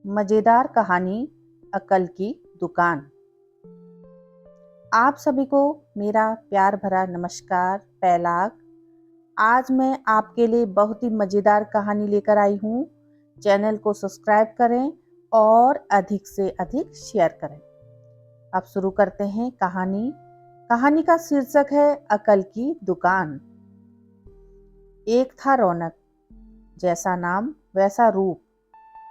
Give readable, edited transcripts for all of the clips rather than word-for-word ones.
मजेदार कहानी अकल की दुकान। आप सभी को मेरा प्यार भरा नमस्कार पैलाग। आज मैं आपके लिए बहुत ही मजेदार कहानी लेकर आई हूँ। चैनल को सब्सक्राइब करें और अधिक से अधिक शेयर करें। अब शुरू करते हैं कहानी। कहानी का शीर्षक है अकल की दुकान। एक था रौनक, जैसा नाम वैसा रूप।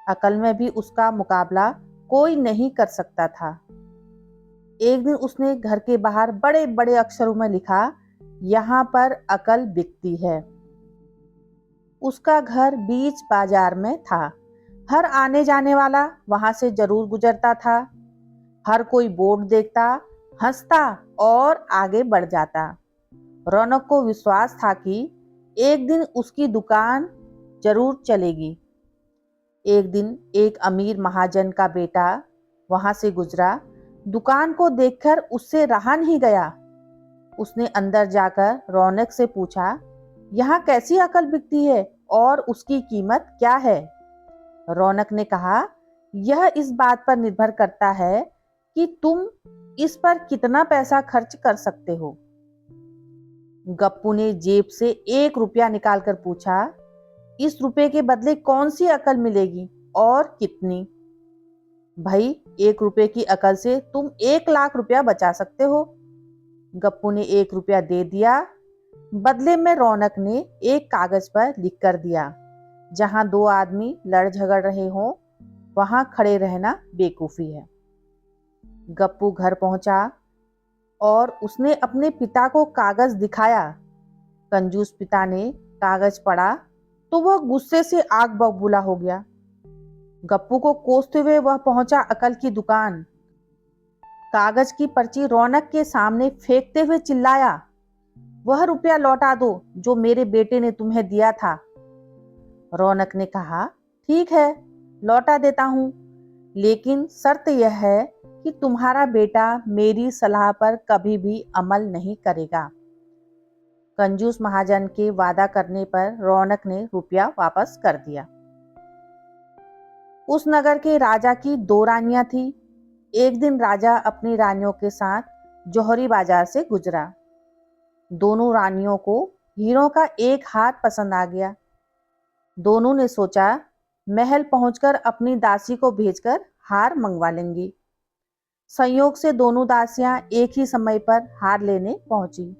अकल में भी उसका मुकाबला कोई नहीं कर सकता था। एक दिन उसने घर के बाहर बड़े बड़े अक्षरों में लिखा, यहाँ पर अकल बिकती है। उसका घर बीच बाजार में था। हर आने जाने वाला वहां से जरूर गुजरता था। हर कोई बोर्ड देखता, हंसता और आगे बढ़ जाता। रौनक को विश्वास था कि एक दिन उसकी दुकान जरूर चलेगी। एक दिन एक अमीर महाजन का बेटा वहां से गुजरा। दुकान को देखकर उससे रहा नहीं गया। उसने अंदर जाकर रौनक से पूछा, यहाँ कैसी अकल बिकती है और उसकी कीमत क्या है? रौनक ने कहा, यह इस बात पर निर्भर करता है कि तुम इस पर कितना पैसा खर्च कर सकते हो। गप्पू ने जेब से 1 रुपया निकालकर पूछा, इस रुपए के बदले कौन सी अकल मिलेगी और कितनी? भाई, 1 रुपए की अकल से तुम 1 लाख रुपया बचा सकते हो। गप्पू ने 1 रुपया दे दिया। बदले में रौनक ने एक कागज पर लिख कर दिया, जहां दो आदमी लड़ झगड़ रहे हों वहां खड़े रहना बेवकूफी है। गप्पू घर पहुंचा और उसने अपने पिता को कागज दिखाया। कंजूस पिता ने कागज पढ़ा तो वह गुस्से से आग बबूला हो गया। गप्पू को कोसते हुए वह पहुंचा अकल की दुकान। कागज की पर्ची रौनक के सामने फेंकते हुए चिल्लाया, वह रुपया लौटा दो जो मेरे बेटे ने तुम्हें दिया था। रौनक ने कहा, ठीक है, लौटा देता हूं, लेकिन शर्त यह है कि तुम्हारा बेटा मेरी सलाह पर कभी भी अमल नहीं करेगा। कंजूस महाजन के वादा करने पर रौनक ने रुपया वापस कर दिया। उस नगर के राजा की 2 रानियां थी। एक दिन राजा अपनी रानियों के साथ जौहरी बाजार से गुजरा। दोनों रानियों को हीरों का एक हार पसंद आ गया। दोनों ने सोचा, महल पहुंचकर अपनी दासी को भेजकर हार मंगवा लेंगी। संयोग से दोनों दासियां एक ही समय पर हार लेने पहुंची।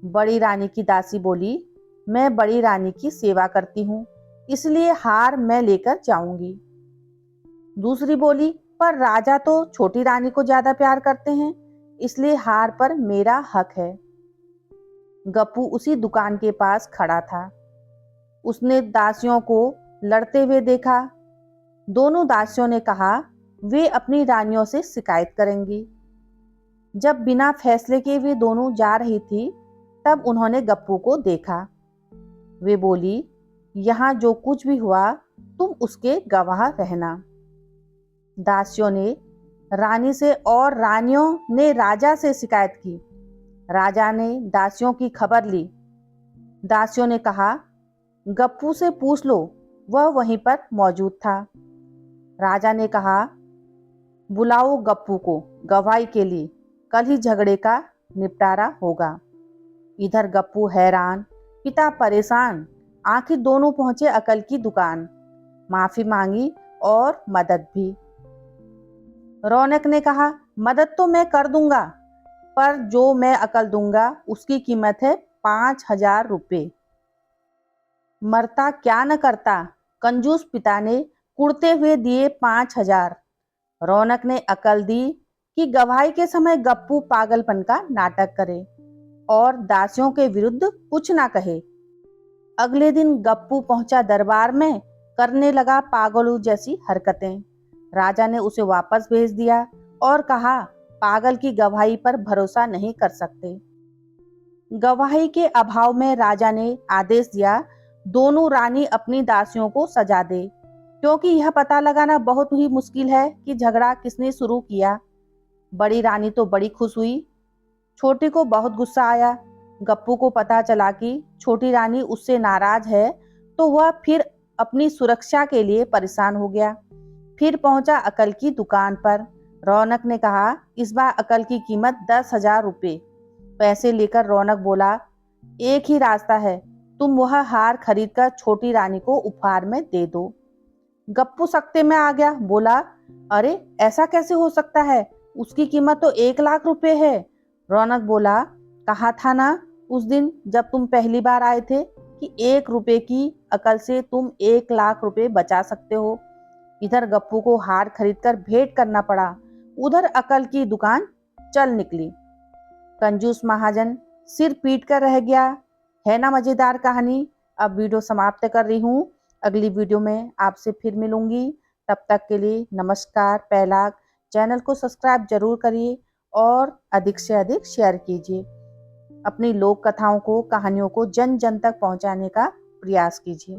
बड़ी रानी की दासी बोली, मैं बड़ी रानी की सेवा करती हूँ, इसलिए हार मैं लेकर जाऊंगी। दूसरी बोली, पर राजा तो छोटी रानी को ज्यादा प्यार करते हैं, इसलिए हार पर मेरा हक है। गप्पू उसी दुकान के पास खड़ा था। उसने दासियों को लड़ते हुए देखा। दोनों दासियों ने कहा वे अपनी रानियों से शिकायत करेंगी। जब बिना फैसले के वे दोनों जा रही थी, तब उन्होंने गप्पू को देखा। वे बोली, यहाँ जो कुछ भी हुआ तुम उसके गवाह रहना। दासियों ने रानी से और रानियों ने राजा से शिकायत की। राजा ने दासियों की खबर ली। दासियों ने कहा, गप्पू से पूछ लो, वह वहीं पर मौजूद था। राजा ने कहा, बुलाओ गप्पू को गवाही के लिए, कल ही झगड़े का निपटारा होगा। इधर गप्पू हैरान, पिता परेशान। आखिर दोनों पहुंचे अकल की दुकान। माफी मांगी और मदद भी। रौनक ने कहा, मदद तो मैं कर दूंगा, पर जो मैं अकल दूंगा उसकी कीमत है 5,000 रुपये। मरता क्या न करता, कंजूस पिता ने कुड़ते हुए दिए 5,000। रौनक ने अकल दी कि गवाही के समय गप्पू पागलपन का नाटक करे और दासियों के विरुद्ध कुछ ना कहे। अगले दिन गप्पू पहुंचा दरबार में, करने लगा पागलों जैसी हरकतें। राजा ने उसे वापस भेज दिया और कहा, पागल की गवाही पर भरोसा नहीं कर सकते। गवाही के अभाव में राजा ने आदेश दिया, दोनों रानी अपनी दासियों को सजा दे, क्योंकि यह पता लगाना बहुत ही मुश्किल है कि झगड़ा किसने शुरू किया। बड़ी रानी तो बड़ी खुश हुई, छोटी को बहुत गुस्सा आया। गप्पू को पता चला कि छोटी रानी उससे नाराज है, तो वह फिर अपनी सुरक्षा के लिए परेशान हो गया। फिर पहुंचा अकल की दुकान पर। रौनक ने कहा, इस बार अकल की कीमत 10,000 रुपये। पैसे लेकर रौनक बोला, एक ही रास्ता है, तुम वह हार खरीदकर छोटी रानी को उपहार में दे दो। गप्पू सकते में आ गया, बोला, अरे ऐसा कैसे हो सकता है, उसकी कीमत तो 1 लाख रुपए है। रौनक बोला, कहा था ना उस दिन जब तुम पहली बार आए थे कि 1 रुपए की अकल से तुम 1 लाख रुपए बचा सकते हो। इधर गप्पू को हार खरीदकर भेंट करना पड़ा, उधर अकल की दुकान चल निकली। कंजूस महाजन सिर पीट कर रह गया। है ना मजेदार कहानी। अब वीडियो समाप्त कर रही हूँ, अगली वीडियो में आपसे फिर मिलूंगी। तब तक के लिए नमस्कार। पहला चैनल को सब्सक्राइब जरूर करिए और अधिक से अधिक शेयर कीजिए। अपनी लोक कथाओं को, कहानियों को जन जन तक पहुंचाने का प्रयास कीजिए।